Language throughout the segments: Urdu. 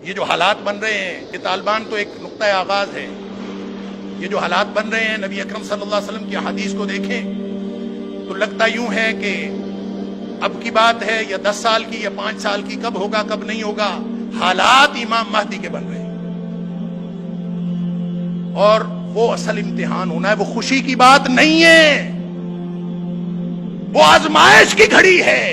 یہ جو حالات بن رہے ہیں کہ طالبان تو ایک نقطۂ آغاز ہے. یہ جو حالات بن رہے ہیں، نبی اکرم صلی اللہ علیہ وسلم کی حدیث کو دیکھیں تو لگتا یوں ہے کہ اب کی بات ہے یا 10 سال کی یا 5 سال کی، کب ہوگا کب نہیں ہوگا. حالات امام مہدی کے بن رہے ہیں اور وہ اصل امتحان ہونا ہے. وہ خوشی کی بات نہیں ہے، وہ آزمائش کی گھڑی ہے.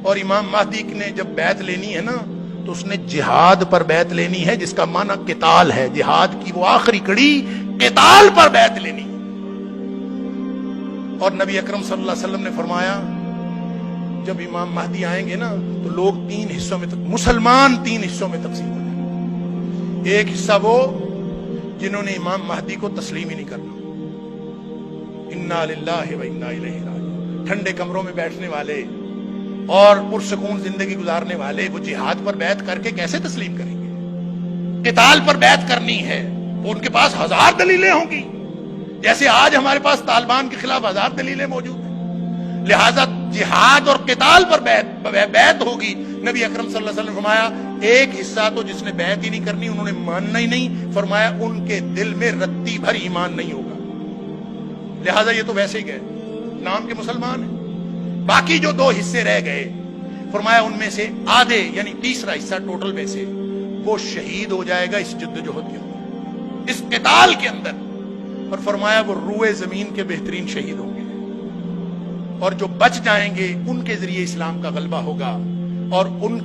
اور امام مہدی نے جب بیعت لینی ہے نا تو اس نے جہاد پر بیعت لینی ہے، جس کا معنی قتال ہے. جہاد کی وہ آخری کڑی قتال پر بیعت لینی. اور نبی اکرم صلی اللہ علیہ وسلم نے فرمایا جب امام مہدی آئیں گے نا تو لوگ 3 حصوں میں مسلمان 3 حصوں میں تقسیم ہو جائیں گے. ایک حصہ وہ جنہوں نے امام مہدی کو تسلیم ہی نہیں کرنا، انا للہ و انا الیہ راجعون، ٹھنڈے کمروں میں بیٹھنے والے اور پرسکون زندگی گزارنے والے. وہ جہاد پر بیعت کر کے کیسے تسلیم کریں گے؟ قتال پر بیعت کرنی ہے تو ان کے پاس 1000 دلیلیں ہوں گی، جیسے آج ہمارے پاس طالبان کے خلاف 1000 دلیلیں موجود ہیں. لہذا جہاد اور قتال پر بیعت ہوگی. نبی اکرم صلی اللہ علیہ وسلم نے فرمایا ایک حصہ تو جس نے بیعت ہی نہیں کرنی، انہوں نے ماننا ہی نہیں، فرمایا ان کے دل میں رتی بھر ایمان نہیں ہوگا. لہذا یہ تو ویسے ہی گئے، نام کے مسلمان ہیں. باقی جو 2 حصے رہ گئے، فرمایا ان میں سے آدھے یعنی تیسرا حصہ ٹوٹل میں سے وہ شہید ہو جائے گا اس جدوجہد کے اندر، اس قتال کے اندر. اور فرمایا وہ روئے زمین کے بہترین شہید ہوں گے. اور جو بچ جائیں گے ان کے ذریعے اسلام کا غلبہ ہوگا. اور ان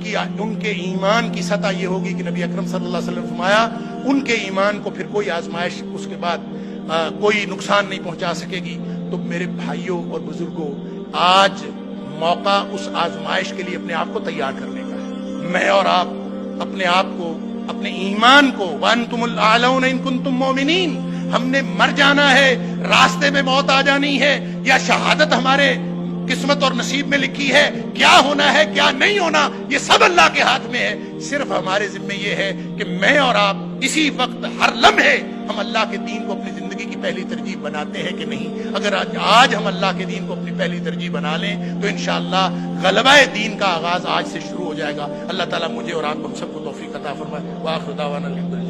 کے ایمان کی سطح یہ ہوگی کہ نبی اکرم صلی اللہ علیہ وسلم فرمایا ان کے ایمان کو پھر کوئی آزمائش اس کے بعد کوئی نقصان نہیں پہنچا سکے گی. تو میرے بھائیوں اور بزرگوں، آج موقع اس آزمائش کے لیے اپنے آپ کو تیار کرنے کا ہے. میں اور آپ اپنے آپ کو، اپنے ایمان کو، وَأَنْتُمُ الْأَعْلَوْنَ إِن كُنتُم مُؤْمِنِينَ، ہم نے مر جانا ہے، راستے میں موت آ جانی ہے، یا شہادت ہمارے قسمت اور نصیب میں لکھی ہے. کیا ہونا ہے کیا نہیں ہونا یہ سب اللہ کے ہاتھ میں ہے. صرف ہمارے ذمہ یہ ہے کہ میں اور آپ اسی وقت ہر لمحے ہم اللہ کے دین کو اپنی زندگی کی پہلی ترجیح بناتے ہیں کہ نہیں. اگر آج ہم اللہ کے دین کو اپنی پہلی ترجیح بنا لیں تو انشاءاللہ غلبہ دین کا آغاز آج سے شروع ہو جائے گا. اللہ تعالیٰ مجھے اور آپ ہم سب کو توفیق عطا فرمائے. وآخر دعوانا الحمدللہ.